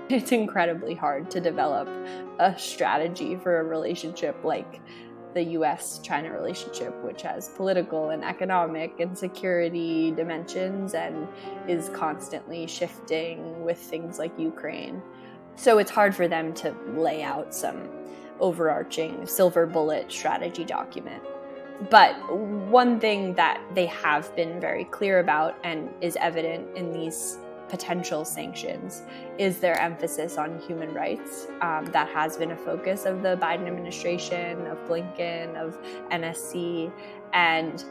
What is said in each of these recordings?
It's incredibly hard to develop a strategy for a relationship like the US-China relationship, which has political and economic and security dimensions and is constantly shifting with things like Ukraine. So it's hard for them to lay out some overarching silver bullet strategy document. But one thing that they have been very clear about and is evident in these potential sanctions is their emphasis on human rights. That has been a focus of the Biden administration, of Blinken, of NSC. And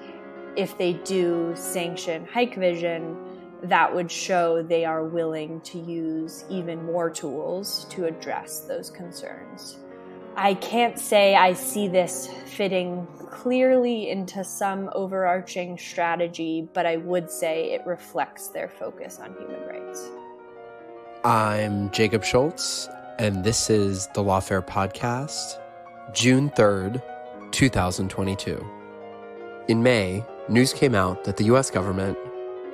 if they do sanction Hikvision, that would show they are willing to use even more tools to address those concerns. I can't say I see this fitting clearly into some overarching strategy, but I would say it reflects their focus on human rights. I'm Jacob Schulz, and this is the Lawfare Podcast, June 3rd, 2022. In May, news came out that the U.S. government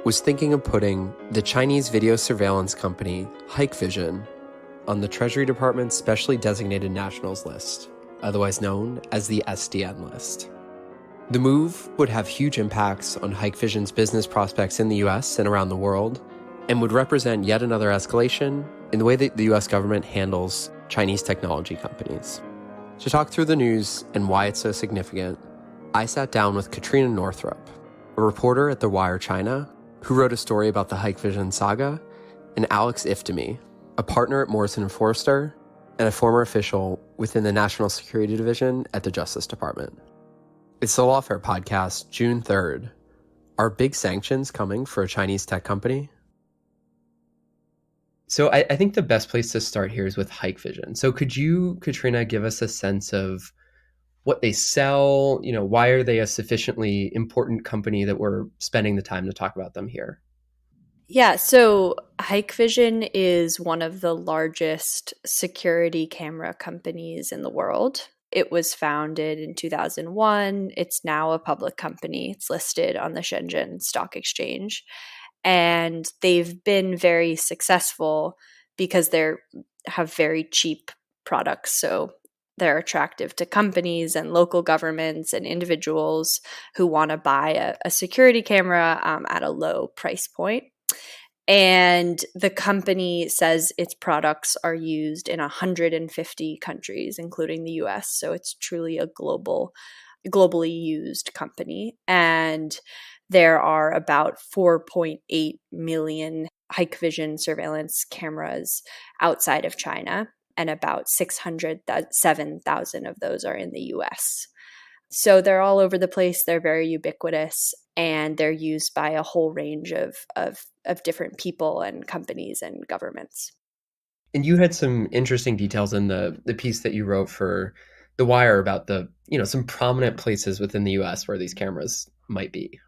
was thinking of putting the Chinese video surveillance company Hikvision on the Treasury Department's Specially Designated Nationals List, otherwise known as the Sdn List. The move would have huge impacts on Hikvision's business prospects in the US and around the world, and would represent yet another escalation in the way that the US government handles Chinese technology companies. To talk through the news and why it's so significant, I sat down with Katrina Northrop, a reporter at The Wire China, who wrote a story about the Hikvision saga, and Alex Iftimie, a partner at Morrison and Foerster, and a former official within the National Security Division at the Justice Department. It's the Lawfare Podcast, June 3rd. Are big sanctions coming for a Chinese tech company? So I think the best place to start here is with Hikvision. So could you, Katrina, give us a sense of what they sell? Why are they a sufficiently important company that we're spending the time to talk about them here? Yeah, so Hikvision is one of the largest security camera companies in the world. It was founded in 2001. It's now a public company. It's listed on the Shenzhen Stock Exchange. And they've been very successful because they have very cheap products. So they're attractive to companies and local governments and individuals who want to buy a security camera at a low price point. And the company says its products are used in 150 countries, including the US. So it's truly a globally used company. And there are about 4.8 million Hikvision surveillance cameras outside of China, and about 607,000 of those are in the US. So they're all over the place. They're very ubiquitous, and they're used by a whole range of different people and companies and governments. And you had some interesting details in the piece that you wrote for The Wire about some prominent places within the US where these cameras might be.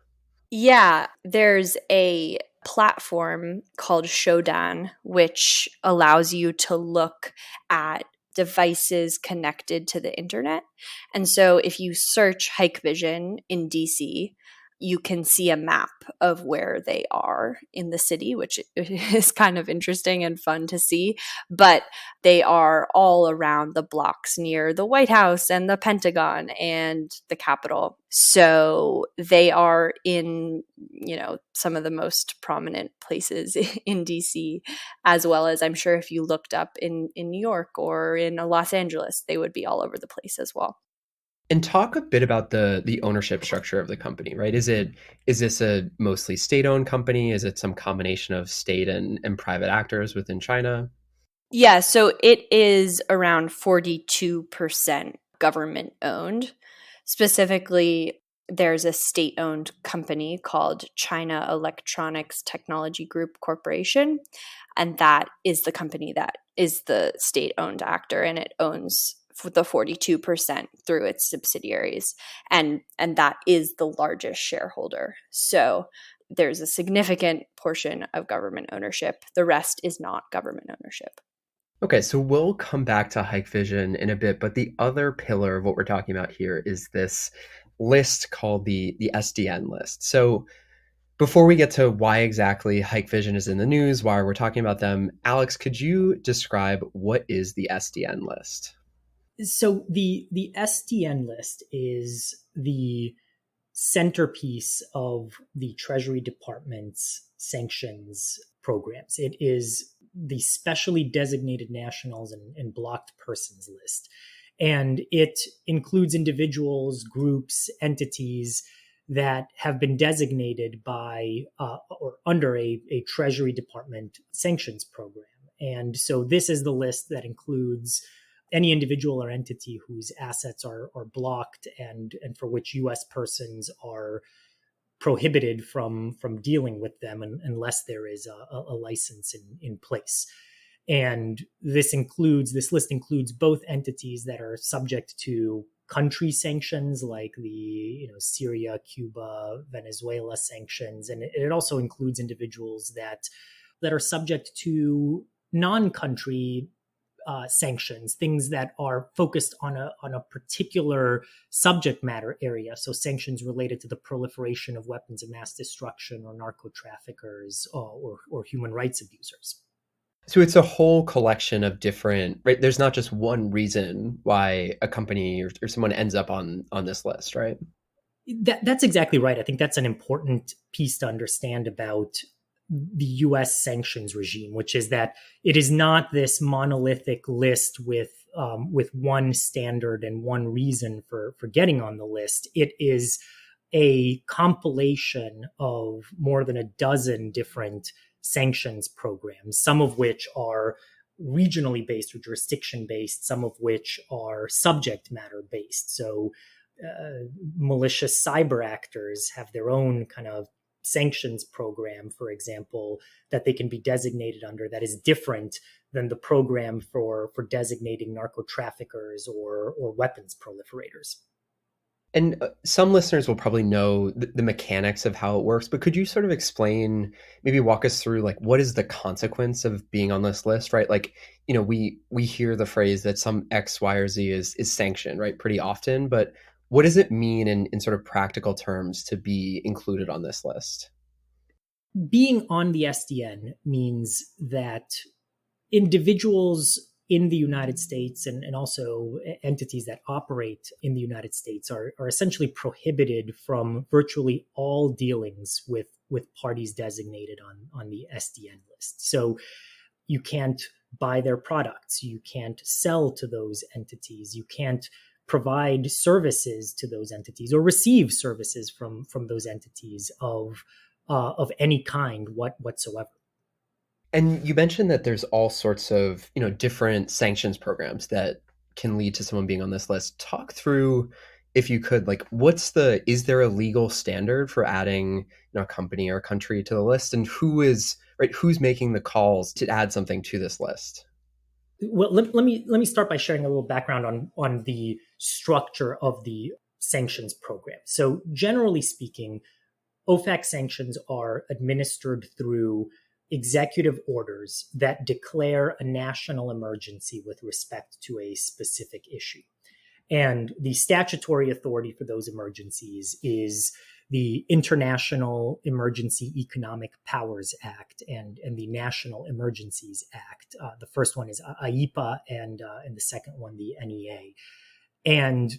Yeah, there's a platform called Shodan, which allows you to look at devices connected to the internet. And so if you search Hikvision in DC, you can see a map of where they are in the city, which is kind of interesting and fun to see. But they are all around the blocks near the White House and the Pentagon and the Capitol. So they are in, some of the most prominent places in DC, as well as I'm sure if you looked up in New York or in Los Angeles, they would be all over the place as well. And talk a bit about the ownership structure of the company, right? Is this a mostly state-owned company? Is it some combination of state and private actors within China? Yeah, so it is around 42% government-owned. Specifically, there's a state-owned company called China Electronics Technology Group Corporation, and that is the company that is the state-owned actor, and it owns the 42% through its subsidiaries, and that is the largest shareholder. So there's a significant portion of government ownership. The rest is not government ownership. Okay, so we'll come back to Hikvision in a bit, but the other pillar of what we're talking about here is this list called the Sdn List. So Before we get to why exactly Hikvision is in the news, why we're talking about them, Alex, could you describe what is the SDN list? So the SDN list is the centerpiece of the Treasury Department's sanctions programs. It is the specially designated nationals and blocked persons list. And it includes individuals, groups, entities that have been designated by or under a Treasury Department sanctions program. And so this is the list that includes any individual or entity whose assets are blocked and for which U.S. persons are prohibited from dealing with them unless there is a license in place. And this list includes both entities that are subject to country sanctions like the Syria, Cuba, Venezuela sanctions, and it also includes individuals that are subject to non-country sanctions, things that are focused on a particular subject matter area. So sanctions related to the proliferation of weapons of mass destruction or narco traffickers or human rights abusers. So it's a whole collection of different, right? There's not just one reason why a company or someone ends up on this list, right? That's exactly right. I think that's an important piece to understand about the U.S. sanctions regime, which is that it is not this monolithic list with one standard and one reason for getting on the list. It is a compilation of more than a dozen different sanctions programs, some of which are regionally based or jurisdiction based, some of which are subject matter based. So malicious cyber actors have their own kind of sanctions program, for example, that they can be designated under that is different than the program for designating narco traffickers or weapons proliferators. And some listeners will probably know the mechanics of how it works, but could you sort of explain, maybe walk us through, like, what is the consequence of being on this list, right? Like, we hear the phrase that some X, Y, or Z is sanctioned, right, pretty often, but what does it mean in sort of practical terms to be included on this list? Being on the SDN means that individuals in the United States and also entities that operate in the United States are essentially prohibited from virtually all dealings with parties designated on the SDN list. So you can't buy their products, you can't sell to those entities, you can't provide services to those entities or receive services from those entities of any kind whatsoever. And you mentioned that there's all sorts of, different sanctions programs that can lead to someone being on this list. Talk through, if you could, like, is there a legal standard for adding, a company or a country to the list, and who's making the calls to add something to this list? Well, let me start by sharing a little background on the structure of the sanctions program. So generally speaking, OFAC sanctions are administered through executive orders that declare a national emergency with respect to a specific issue. And the statutory authority for those emergencies is the International Emergency Economic Powers Act and the National Emergencies Act. The first one is IEPA and the second one, the NEA. And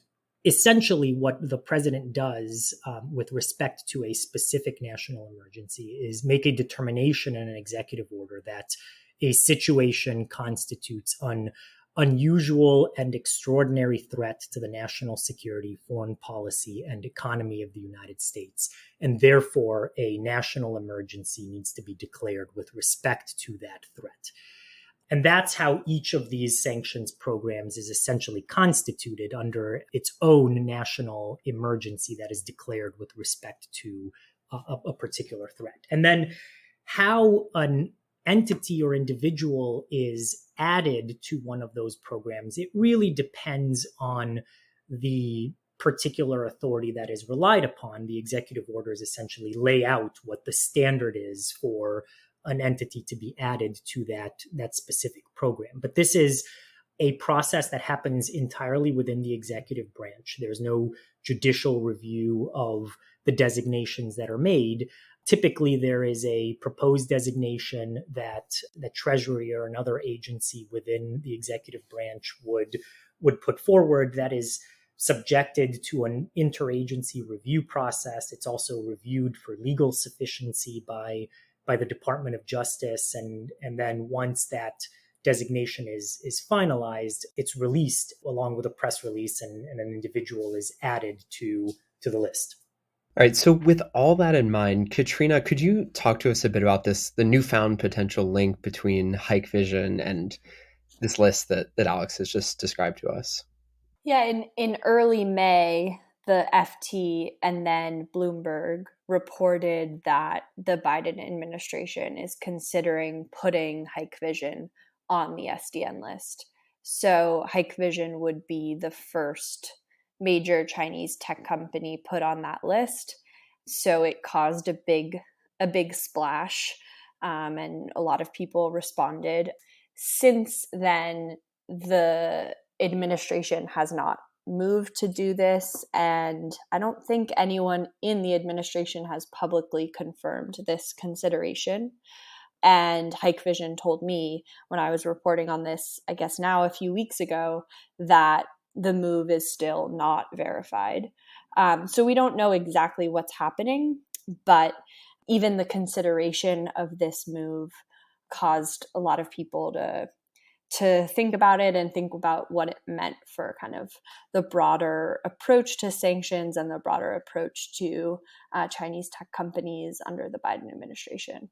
essentially what the president does with respect to a specific national emergency is make a determination in an executive order that a situation constitutes an unusual and extraordinary threat to the national security, foreign policy, and economy of the United States. And therefore, a national emergency needs to be declared with respect to that threat. And that's how each of these sanctions programs is essentially constituted under its own national emergency that is declared with respect to a particular threat. And then how an entity or individual is added to one of those programs, it really depends on the particular authority that is relied upon. The executive orders essentially lay out what the standard is for an entity to be added to that specific program. But this is a process that happens entirely within the executive branch. There's no judicial review of the designations that are made. Typically, there is a proposed designation that the Treasury or another agency within the executive branch would put forward that is subjected to an interagency review process. It's also reviewed for legal sufficiency by the Department of Justice, and then once that designation is finalized, it's released along with a press release, and an individual is added to the list. All right. So with all that in mind, Katrina, could you talk to us a bit about the newfound potential link between Hikvision and this list that Alex has just described to us? Yeah, in early May, the FT and then Bloomberg reported that the Biden administration is considering putting Hikvision on the SDN list. So Hikvision would be the first major Chinese tech company put on that list. So it caused a big splash, and a lot of people responded. Since then, the administration has not moved to do this, and I don't think anyone in the administration has publicly confirmed this consideration. And Hikvision told me when I was reporting on this, I guess now a few weeks ago, that the move is still not verified. So we don't know exactly what's happening, but even the consideration of this move caused a lot of people to think about it and think about what it meant for kind of the broader approach to sanctions and the broader approach to Chinese tech companies under the Biden administration.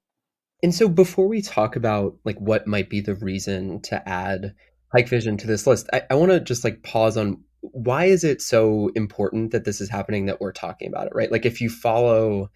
And so before we talk about like what might be the reason to add Hikvision to this list, I want to just like pause on why is it so important that this is happening, that we're talking about it, right? Like if you follow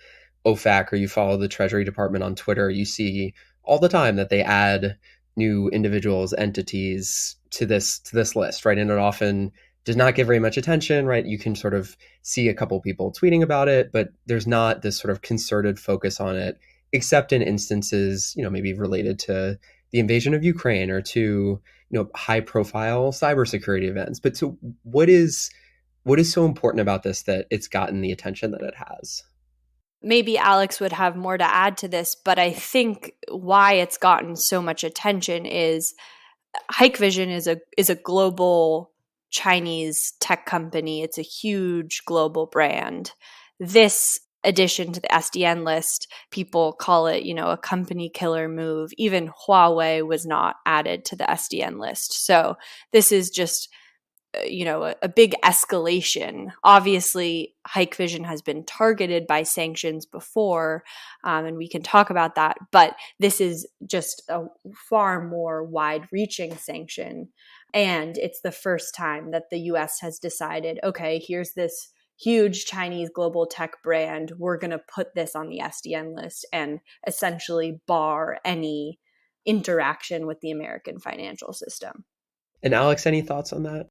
OFAC or you follow the Treasury Department on Twitter, you see all the time that they add new individuals, entities to this list, right? And it often does not get very much attention, right? You can sort of see a couple people tweeting about it, but there's not this sort of concerted focus on it, except in instances, maybe related to the invasion of Ukraine or to, high profile cybersecurity events. But so what is so important about this that it's gotten the attention that it has? Maybe Alex would have more to add to this, but I think why it's gotten so much attention is Hikvision is a global Chinese tech company. It's a huge global brand. This addition to the SDN list, people call it, a company killer move. Even Huawei was not added to the SDN list. So this is just a big escalation. Obviously, Hikvision has been targeted by sanctions before, and we can talk about that. But this is just a far more wide-reaching sanction, and it's the first time that the U.S. has decided, okay, here's this huge Chinese global tech brand. We're going to put this on the SDN list and essentially bar any interaction with the American financial system. And Alex, any thoughts on that?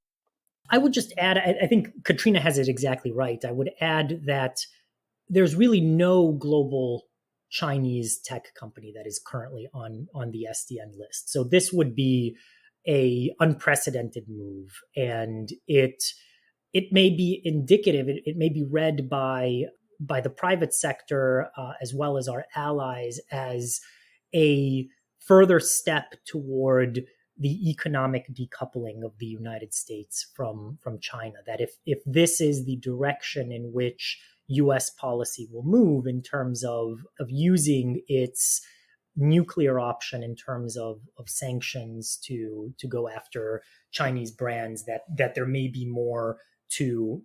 I would just add, I think Katrina has it exactly right. I would add that there's really no global Chinese tech company that is currently on the SDN list. So this would be a unprecedented move, and it may be indicative. It may be read by the private sector as well as our allies as a further step toward the economic decoupling of the United States from China. That if this is the direction in which U.S. policy will move in terms of using its nuclear option in terms of sanctions to go after Chinese brands, that there may be more to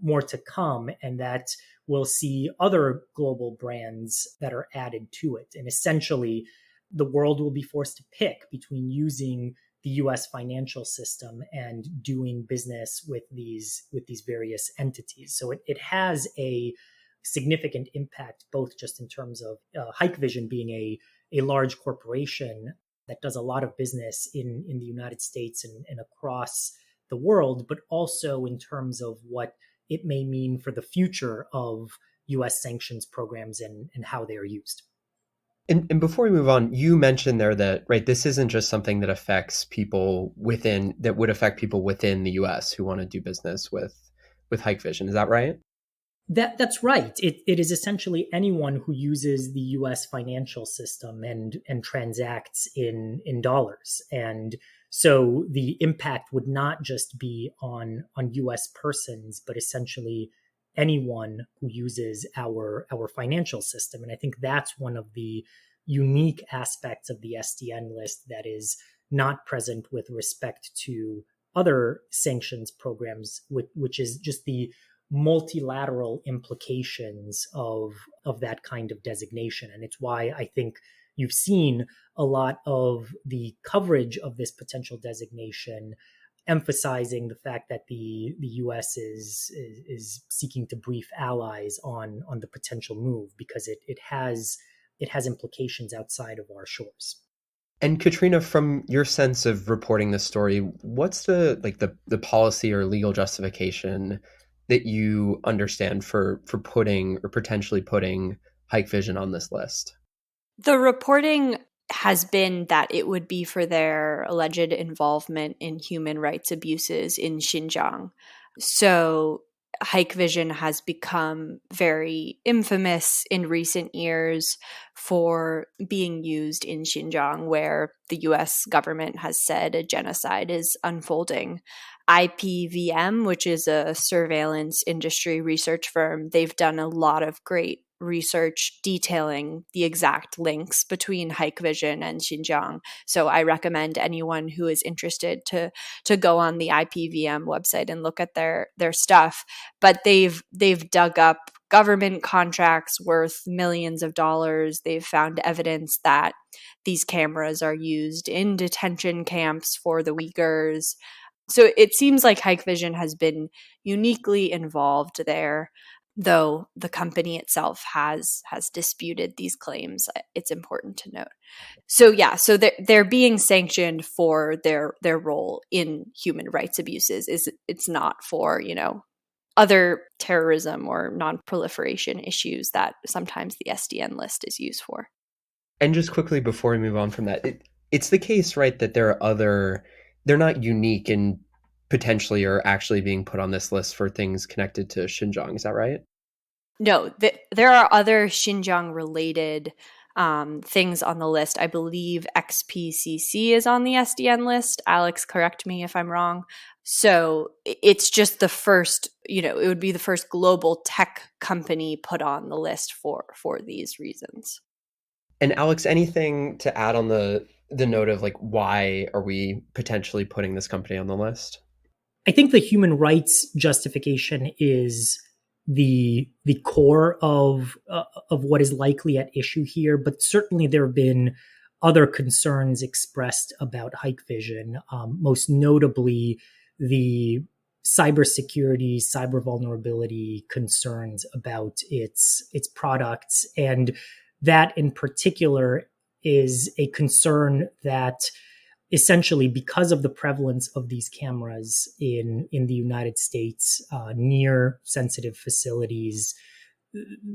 come, and that we'll see other global brands that are added to it. And essentially, the world will be forced to pick between using the U.S. financial system and doing business with these various entities. So it has a significant impact, both just in terms of Hikvision being a large corporation that does a lot of business in the United States and across the world, but also in terms of what it may mean for the future of U.S. sanctions programs and how they are used. And before we move on, you mentioned there that, right, this isn't just something that affects people that would affect people within the U.S. who want to do business with Hikvision. Is that right? That's right. It is essentially anyone who uses the U.S. financial system and transacts in dollars. And so the impact would not just be on U.S. persons, but essentially anyone who uses our financial system. And I think that's one of the unique aspects of the SDN list that is not present with respect to other sanctions programs, which is just the multilateral implications of that kind of designation. And it's why I think you've seen a lot of the coverage of this potential designation emphasizing the fact that the U.S. is seeking to brief allies on the potential move, because it has implications outside of our shores. And Katrina, from your sense of reporting this story, what's the policy or legal justification that you understand for putting or potentially putting Hikvision on this list? The reporting has been that it would be for their alleged involvement in human rights abuses in Xinjiang. So Hikvision has become very infamous in recent years for being used in Xinjiang, where the US government has said a genocide is unfolding. IPVM, which is a surveillance industry research firm, they've done a lot of great research detailing the exact links between Hikvision and Xinjiang. So I recommend anyone who is interested to go on the IPVM website and look at their stuff. But they've dug up government contracts worth millions of dollars. They've found evidence that these cameras are used in detention camps for the Uyghurs. So it seems like Hikvision has been uniquely involved there, though the company itself has disputed these claims. It's important to note. So they're being sanctioned for their role in human rights abuses. It's not for, other terrorism or non-proliferation issues that sometimes the SDN list is used for. And just quickly before we move on from that, it's the case, right, that they're not unique in potentially or actually being put on this list for things connected to Xinjiang. Is that right? No, there are other Xinjiang-related things on the list. I believe XPCC is on the SDN list. Alex, correct me if I'm wrong. So it's just the first, it would be the first global tech company put on the list for these reasons. And Alex, anything to add on the note of why are we potentially putting this company on the list? I think the human rights justification is the core of what is likely at issue here, but certainly there have been other concerns expressed about Hikvision, most notably the cybersecurity, cyber vulnerability concerns about its products, and that in particular is a concern that essentially, because of the prevalence of these cameras in the United States near sensitive facilities,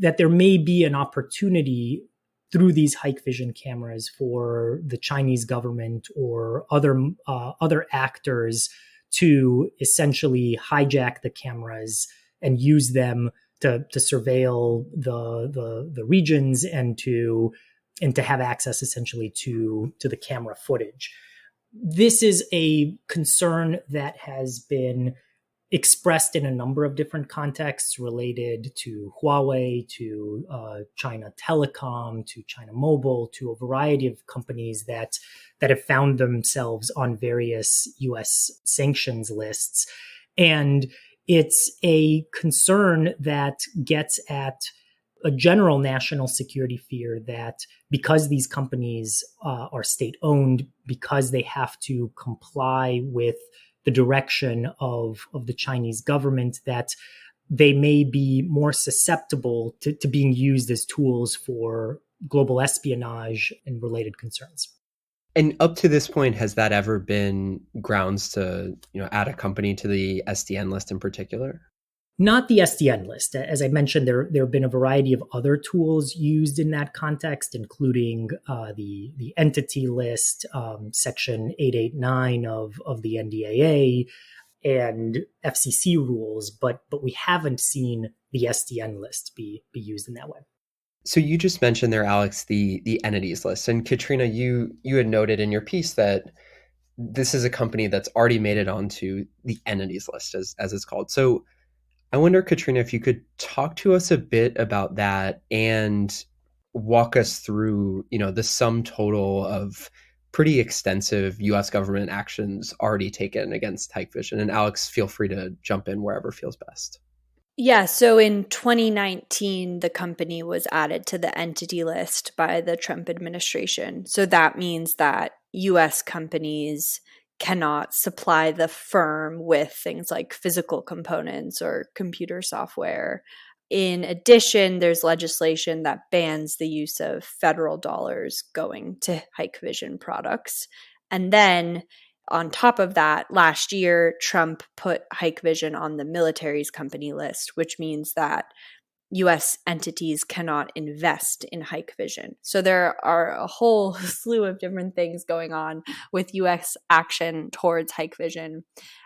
that there may be an opportunity through these Hikvision cameras for the Chinese government or other actors to essentially hijack the cameras and use them to surveil the regions and to have access essentially to the camera footage. This is a concern that has been expressed in a number of different contexts related to Huawei, to China Telecom, to China Mobile, to a variety of companies that have found themselves on various U.S. sanctions lists. And it's a concern that gets at a general national security fear that because these companies are state-owned, because they have to comply with the direction of the Chinese government, that they may be more susceptible to being used as tools for global espionage and related concerns. And up to this point, has that ever been grounds to add a company to the SDN list in particular? Not the SDN list. As I mentioned, there have been a variety of other tools used in that context, including the entity list, Section 889 of the NDAA, and FCC rules, but we haven't seen the SDN list be used in that way. So you just mentioned there, Alex, the entities list. And Katrina, you had noted in your piece that this is a company that's already made it onto the entities list, as it's called. So I wonder, Katrina, if you could talk to us a bit about that and walk us through, the sum total of pretty extensive U.S. government actions already taken against Hikvision. And Alex, feel free to jump in wherever feels best. Yeah, so in 2019, the company was added to the entity list by the Trump administration. So that means that US companies cannot supply the firm with things like physical components or computer software. In addition, there's legislation that bans the use of federal dollars going to Hikvision products. And then on top of that, last year, Trump put Hikvision on the military's company list, which means that U.S. entities cannot invest in Hikvision. So there are a whole slew of different things going on with U.S. action towards Hikvision.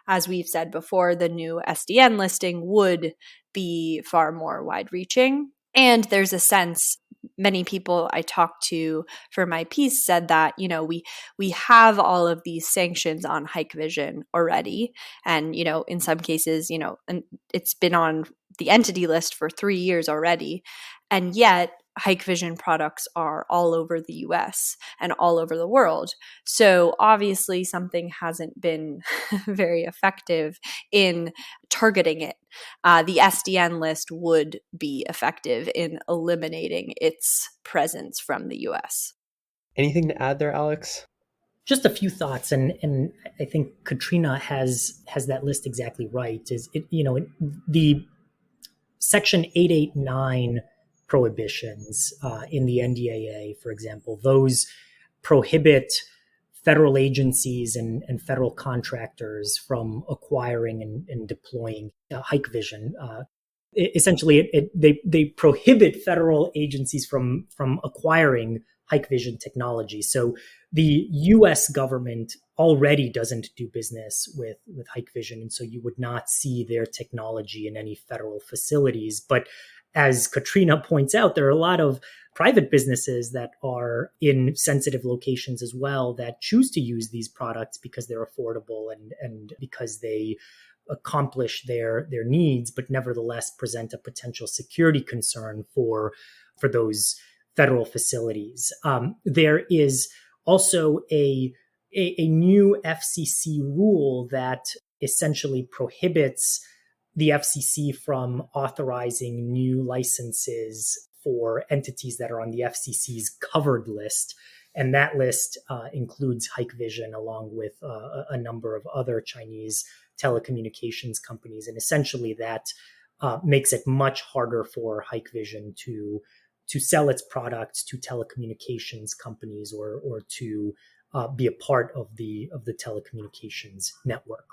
As we've said before, the new SDN listing would be far more wide-reaching. And there's a sense, many people I talked to for my piece said that, we have all of these sanctions on Hikvision already. And, in some cases, and it's been on the entity list for 3 years already. And yet Hikvision products are all over the US and all over the world. So obviously something hasn't been very effective in targeting it. The SDN list would be effective in eliminating its presence from the US. Anything to add there, Alex? Just a few thoughts, and I think Katrina has that list exactly right. The Section 889 prohibitions in the NDAA, for example, those prohibit federal agencies and federal contractors from acquiring and deploying Hikvision. Essentially, they prohibit federal agencies from acquiring Hikvision technology. So the U.S. government already doesn't do business with Hikvision, and so you would not see their technology in any federal facilities. But as Katrina points out, there are a lot of private businesses that are in sensitive locations as well that choose to use these products because they're affordable and because they accomplish their needs, but nevertheless present a potential security concern for those federal facilities. There is also a new FCC rule that essentially prohibits the FCC from authorizing new licenses for entities that are on the FCC's covered list. And that list includes Hikvision along with a number of other Chinese telecommunications companies. And essentially that makes it much harder for Hikvision to sell its products to telecommunications companies or to be a part of the telecommunications network.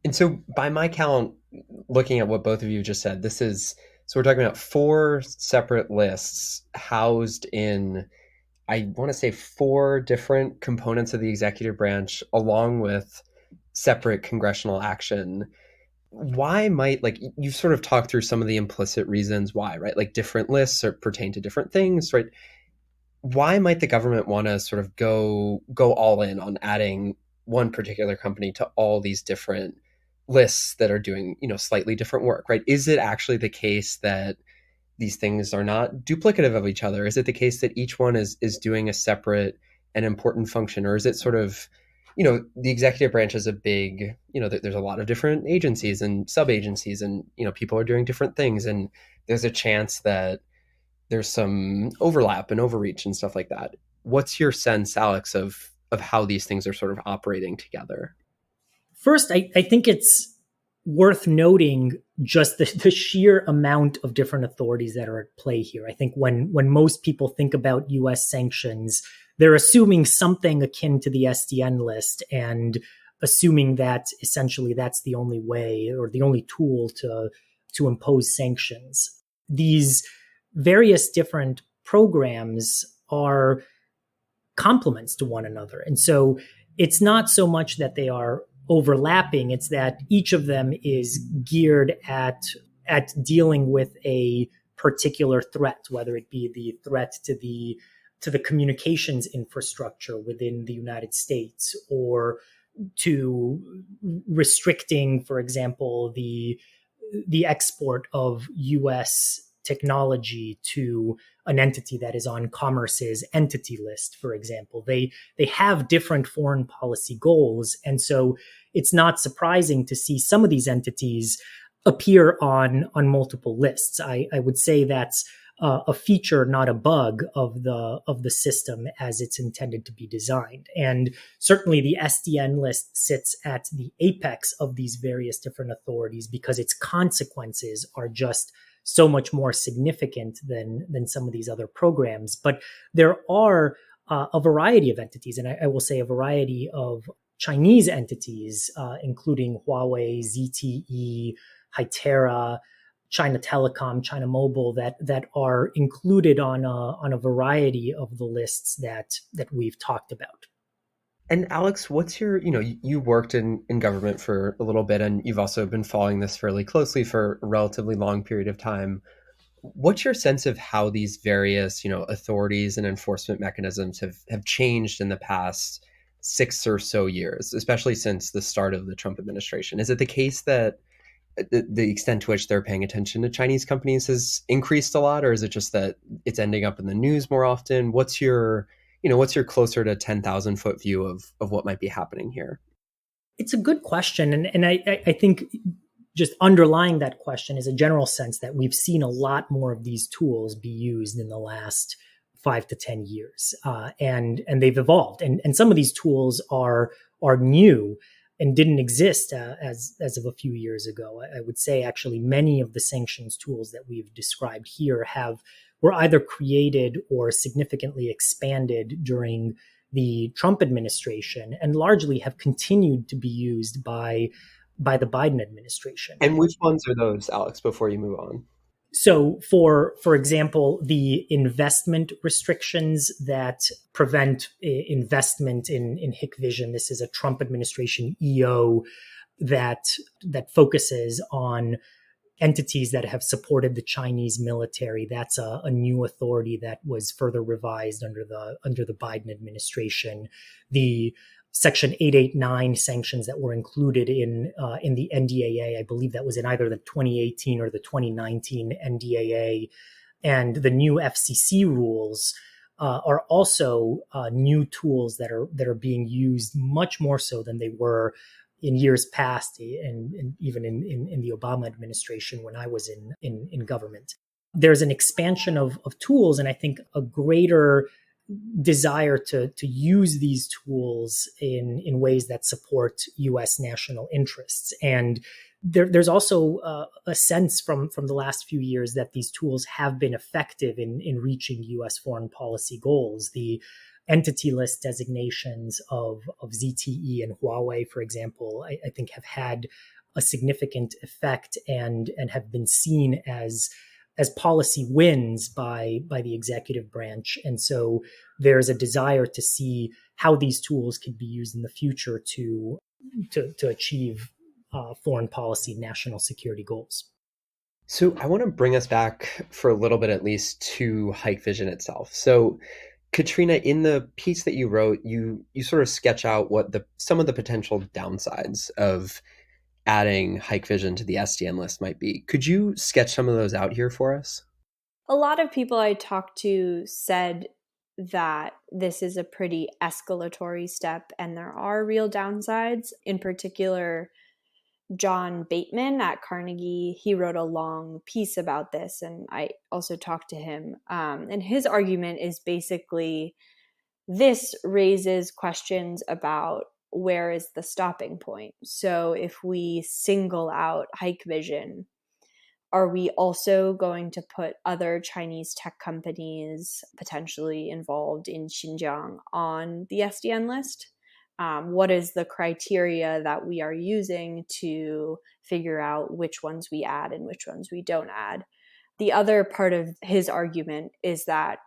And so by my count, looking at what both of you just said, so we're talking about 4 separate lists housed in, I want to say 4 different components of the executive branch, along with separate congressional action. Why might, you've sort of talked through some of the implicit reasons why, right? Like different lists pertain to different things, right? Why might the government want to sort of go all in on adding one particular company to all these different lists that are doing, slightly different work, right? Is it actually the case that these things are not duplicative of each other? Is it the case that each one is doing a separate and important function? Or is it sort of, the executive branch is a big, there's a lot of different agencies and sub-agencies and, people are doing different things. And there's a chance that there's some overlap and overreach and stuff like that. What's your sense, Alex, of how these things are sort of operating together? First, I think it's worth noting just the sheer amount of different authorities that are at play here. I think when most people think about U.S. sanctions, they're assuming something akin to the SDN list and assuming that essentially that's the only way or the only tool to impose sanctions. These various different programs are complements to one another. And so it's not so much that they are overlapping. It's that each of them is geared at dealing with a particular threat, whether it be the threat to the communications infrastructure within the United States, or to restricting, for example, the export of U.S. technology to an entity that is on Commerce's entity list, for example. They have different foreign policy goals, and so it's not surprising to see some of these entities appear on multiple lists. I would say that's a feature, not a bug of the system as it's intended to be designed. And certainly the SDN list sits at the apex of these various different authorities because its consequences are just so much more significant than some of these other programs. But there are a variety of entities, and I will say a variety of Chinese entities, including Huawei, ZTE, Hytera, China Telecom, China Mobile, that are included on a variety of the lists that we've talked about. And Alex, what's your, you worked in government for a little bit, and you've also been following this fairly closely for a relatively long period of time. What's your sense of how these various, authorities and enforcement mechanisms have changed in the past 6 or so years, especially since the start of the Trump administration? Is it the case that the extent to which they're paying attention to Chinese companies has increased a lot, or is it just that it's ending up in the news more often? What's your closer to 10,000 foot view of what might be happening here? It's a good question. And I think just underlying that question is a general sense that we've seen a lot more of these tools be used in the last 5 to 10 years. And they've evolved. And some of these tools are new and didn't exist as of a few years ago. I would say actually many of the sanctions tools that we've described here were either created or significantly expanded during the Trump administration, and largely have continued to be used by the Biden administration. And which ones are those, Alex, before you move on? So for example, the investment restrictions that prevent investment in Hikvision, this is a Trump administration EO that focuses on entities that have supported the Chinese military. That's a new authority that was further revised under the Biden administration. The Section 889 sanctions that were included in the NDAA, I believe that was in either the 2018 or the 2019 NDAA, and the new FCC rules are also new tools that are being used much more so than they were in years past, and even in the Obama administration when I was in government. There's an expansion of tools, and I think a greater desire to use these tools in ways that support U.S. national interests. And there's also a sense from the last few years that these tools have been effective in reaching U.S. foreign policy goals. The entity list designations of ZTE and Huawei, for example, I think have had a significant effect and have been seen as policy wins by the executive branch. And so there's a desire to see how these tools could be used in the future to achieve foreign policy, national security goals. So I want to bring us back for a little bit, at least, to Hikvision itself. So Katrina, in the piece that you wrote, you sort of sketch out what some of the potential downsides of adding Hikvision to the SDN list might be. Could you sketch some of those out here for us? A lot of people I talked to said that this is a pretty escalatory step and there are real downsides. In particular, John Bateman at Carnegie, he wrote a long piece about this, and I also talked to him. And his argument is basically this raises questions about where is the stopping point. So if we single out Hikvision, are we also going to put other Chinese tech companies potentially involved in Xinjiang on the SDN list? What is the criteria that we are using to figure out which ones we add and which ones we don't add? The other part of his argument is that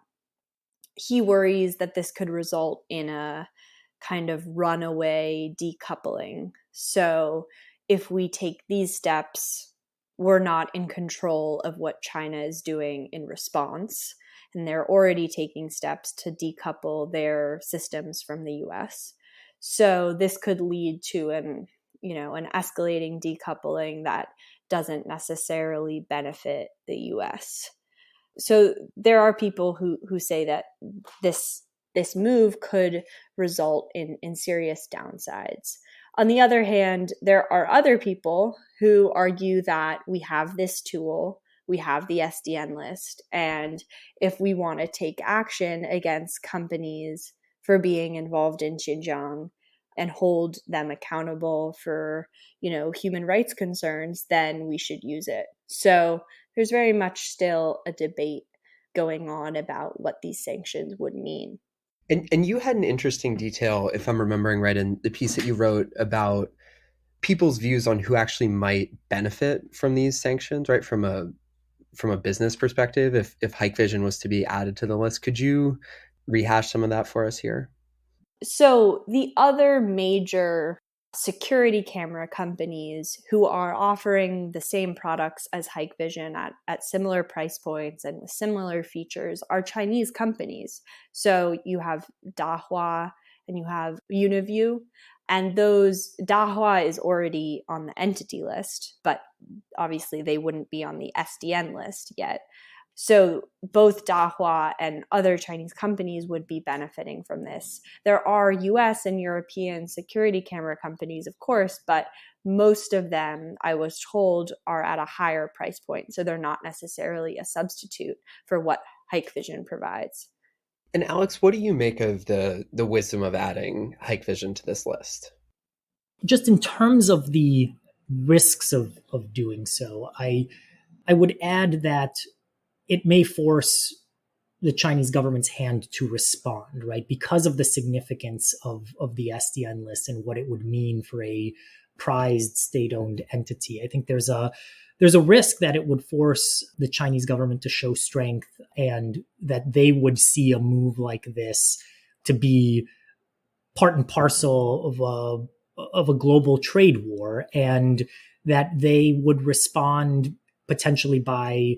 he worries that this could result in a kind of runaway decoupling. So if we take these steps, we're not in control of what China is doing in response. And they're already taking steps to decouple their systems from the US. So this could lead to an escalating decoupling that doesn't necessarily benefit the US. So there are people who say that this move could result in serious downsides. On the other hand, there are other people who argue that we have this tool, we have the SDN list, and if we want to take action against companies for being involved in Xinjiang and hold them accountable for, human rights concerns, then we should use it. So there's very much still a debate going on about what these sanctions would mean. And you had an interesting detail, if I'm remembering right, in the piece that you wrote about people's views on who actually might benefit from these sanctions, right? From a business perspective, if Hikvision was to be added to the list. Could you rehash some of that for us here? So the other major security camera companies who are offering the same products as Hikvision at similar price points and with similar features are Chinese companies. So you have Dahua and you have Uniview, and those Dahua is already on the entity list, but obviously they wouldn't be on the SDN list yet. So both Dahua and other Chinese companies would be benefiting from this. There are US and European security camera companies, of course, but most of them, I was told, are at a higher price point. So they're not necessarily a substitute for what Hikvision provides. And Alex, what do you make of the wisdom of adding Hikvision to this list? Just in terms of the risks of doing so, I would add that it may force the Chinese government's hand to respond, right? Because of the significance of the SDN list and what it would mean for a prized state-owned entity. I think there's a risk that it would force the Chinese government to show strength and that they would see a move like this to be part and parcel of a global trade war, and that they would respond potentially by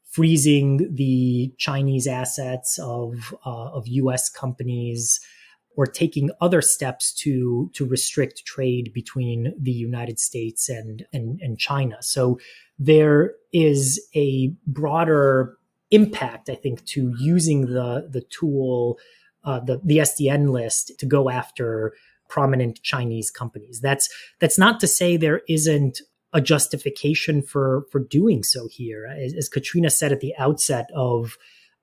freezing the Chinese assets of U.S. companies or taking other steps to restrict trade between the United States and China. So there is a broader impact, I think, to using the tool, the SDN list, to go after prominent Chinese companies. That's not to say there isn't a justification for doing so here. As Katrina said at the outset of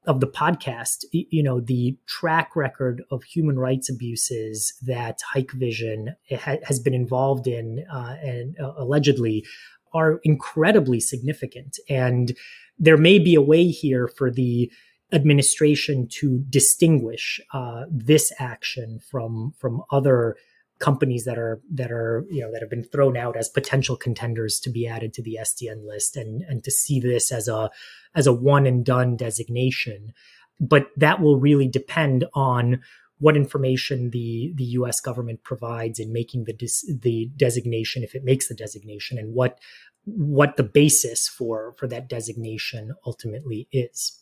the podcast, the track record of human rights abuses that Hikvision has been involved in and allegedly are incredibly significant. And there may be a way here for the administration to distinguish this action from other companies that have been thrown out as potential contenders to be added to the SDN list, and to see this as a one and done designation. But that will really depend on what information the U.S. government provides in making the designation, if it makes the designation, and what the basis for that designation ultimately is.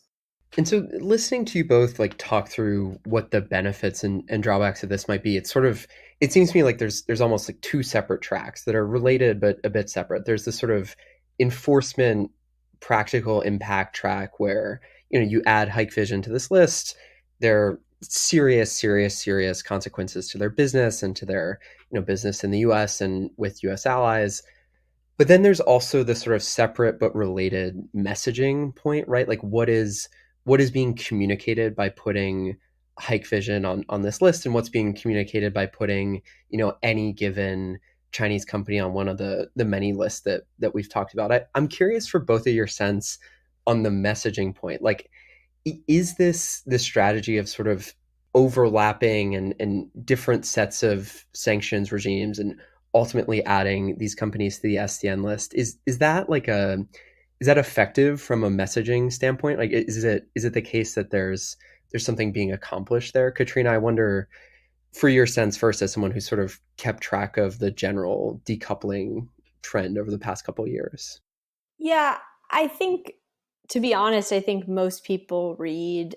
And so listening to you both talk through what the benefits and drawbacks of this might be, it seems to me like there's almost two separate tracks that are related but a bit separate. There's this sort of enforcement practical impact track where you add Hikvision to this list, there are serious consequences to their business and to their business in the US and with US allies. But then there's also the sort of separate but related messaging point, right? What is being communicated by putting Hikvision on this list, and what's being communicated by putting any given Chinese company on one of the many lists that we've talked about. I'm curious for both of your sense on the messaging point. Is this the strategy of sort of overlapping and different sets of sanctions regimes and ultimately adding these companies to the SDN list? Is that is that effective from a messaging standpoint? Is it the case that there's something being accomplished there? Katrina, I wonder, for your sense first, as someone who's sort of kept track of the general decoupling trend over the past couple of years? Yeah, I think, to be honest, I think most people read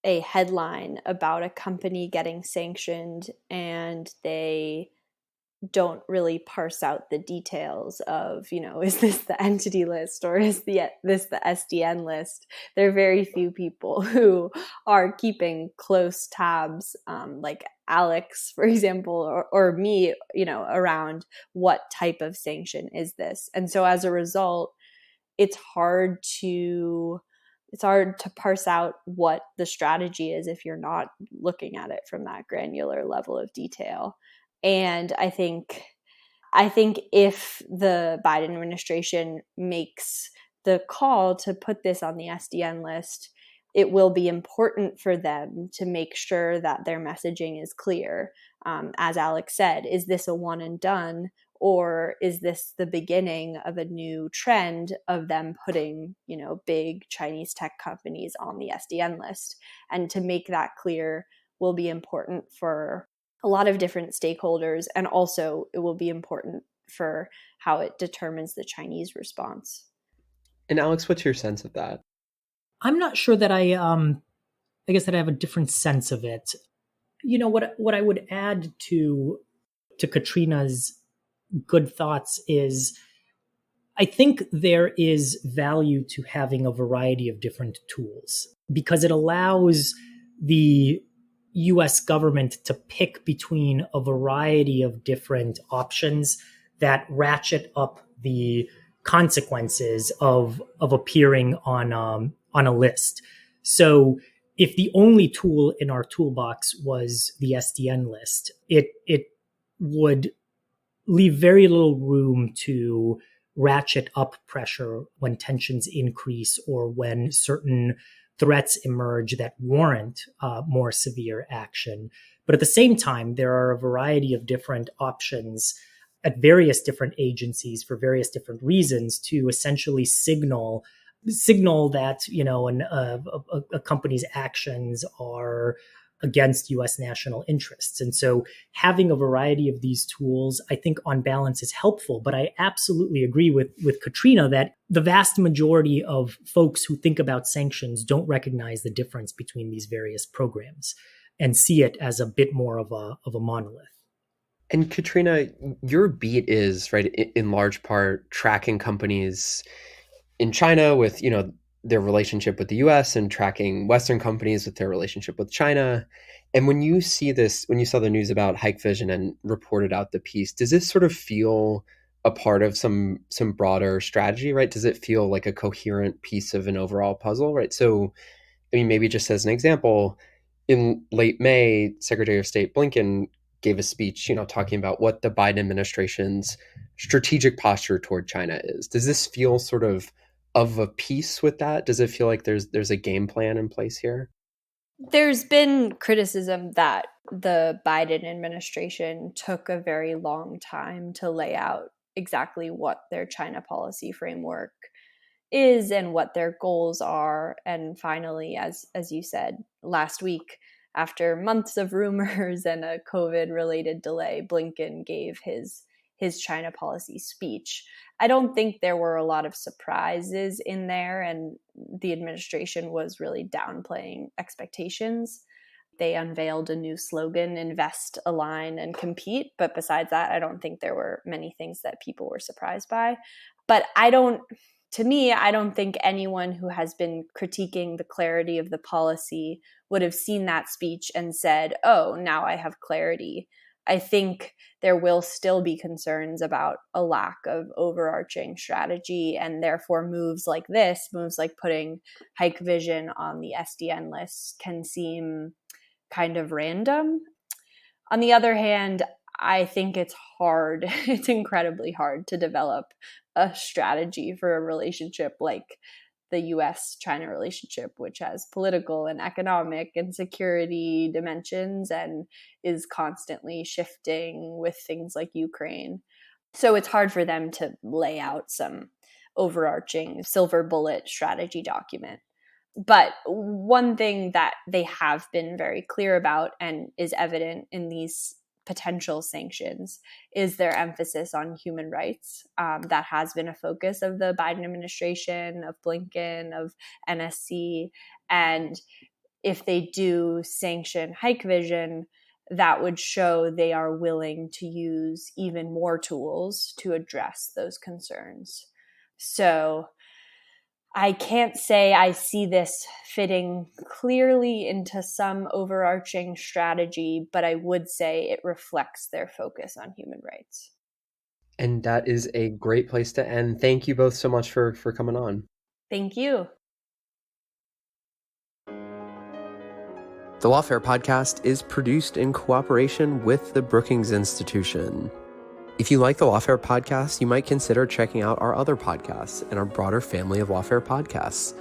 a headline about a company getting sanctioned and they don't really parse out the details of, is this the entity list or is this the SDN list? There are very few people who are keeping close tabs, like Alex, for example, or me, around what type of sanction is this. And so as a result, it's hard to parse out what the strategy is if you're not looking at it from that granular level of detail. And I think if the Biden administration makes the call to put this on the SDN list, it will be important for them to make sure that their messaging is clear. As Alex said, is this a one and done? Or is this the beginning of a new trend of them putting, big Chinese tech companies on the SDN list? And to make that clear will be important for a lot of different stakeholders. And also it will be important for how it determines the Chinese response. And Alex, what's your sense of that? I'm not sure that I guess that I have a different sense of it. What I would add to Katrina's good thoughts is I think there is value to having a variety of different tools because it allows the US government to pick between a variety of different options that ratchet up the consequences of appearing on a list. So if the only tool in our toolbox was the SDN list, it would leave very little room to ratchet up pressure when tensions increase or when certain threats emerge that warrant more severe action. But at the same time, there are a variety of different options at various different agencies for various different reasons to essentially signal that a company's actions are against U.S. national interests. And so having a variety of these tools, I think on balance is helpful. But I absolutely agree with Katrina that the vast majority of folks who think about sanctions don't recognize the difference between these various programs and see it as a bit more of a monolith. And Katrina, your beat is, right, in large part tracking companies in China with, their relationship with the US and tracking Western companies with their relationship with China. And when you saw the news about Hikvision and reported out the piece, does this sort of feel a part of some broader strategy, right? Does it feel like a coherent piece of an overall puzzle, right? So, maybe just as an example, in late May, Secretary of State Blinken gave a speech, talking about what the Biden administration's strategic posture toward China is. Does this feel sort of a piece with that? Does it feel like there's a game plan in place here? There's been criticism that the Biden administration took a very long time to lay out exactly what their China policy framework is and what their goals are. And finally, as you said, last week, after months of rumors and a COVID-related delay, Blinken gave his China policy speech. I don't think there were a lot of surprises in there, and the administration was really downplaying expectations. They unveiled a new slogan, invest, align, and compete. But besides that, I don't think there were many things that people were surprised by. But I don't think anyone who has been critiquing the clarity of the policy would have seen that speech and said, oh, now I have clarity. I think there will still be concerns about a lack of overarching strategy, and therefore moves like putting Hikvision on the SDN list can seem kind of random. On the other hand, I think it's hard. It's incredibly hard to develop a strategy for a relationship like the US-China relationship, which has political and economic and security dimensions and is constantly shifting with things like Ukraine. So it's hard for them to lay out some overarching silver bullet strategy document. But one thing that they have been very clear about and is evident in these potential sanctions is their emphasis on human rights. That has been a focus of the Biden administration, of Blinken, of NSC. And if they do sanction Hikvision, that would show they are willing to use even more tools to address those concerns. So I can't say I see this fitting clearly into some overarching strategy, but I would say it reflects their focus on human rights. And that is a great place to end. Thank you both so much for coming on. Thank you. The Lawfare podcast is produced in cooperation with the Brookings Institution. If you like the Lawfare podcast, you might consider checking out our other podcasts in our broader family of Lawfare podcasts.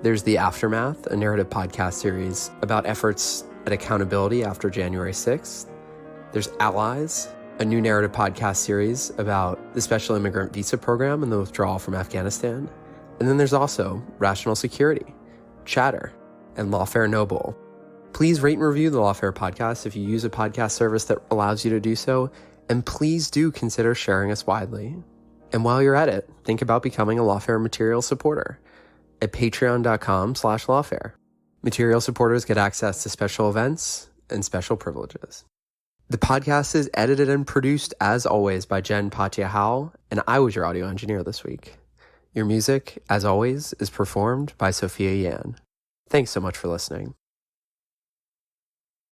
There's The Aftermath, a narrative podcast series about efforts at accountability after January 6th. There's Allies, a new narrative podcast series about the Special Immigrant Visa Program and the withdrawal from Afghanistan. And then there's also Rational Security, Chatter, and Lawfare Noble. Please rate and review the Lawfare podcast if you use a podcast service that allows you to do so. And please do consider sharing us widely. And while you're at it, think about becoming a Lawfare Material supporter at patreon.com/lawfare. Material supporters get access to special events and special privileges. The podcast is edited and produced, as always, by Jen Patia-Howell, and I was your audio engineer this week. Your music, as always, is performed by Sophia Yan. Thanks so much for listening.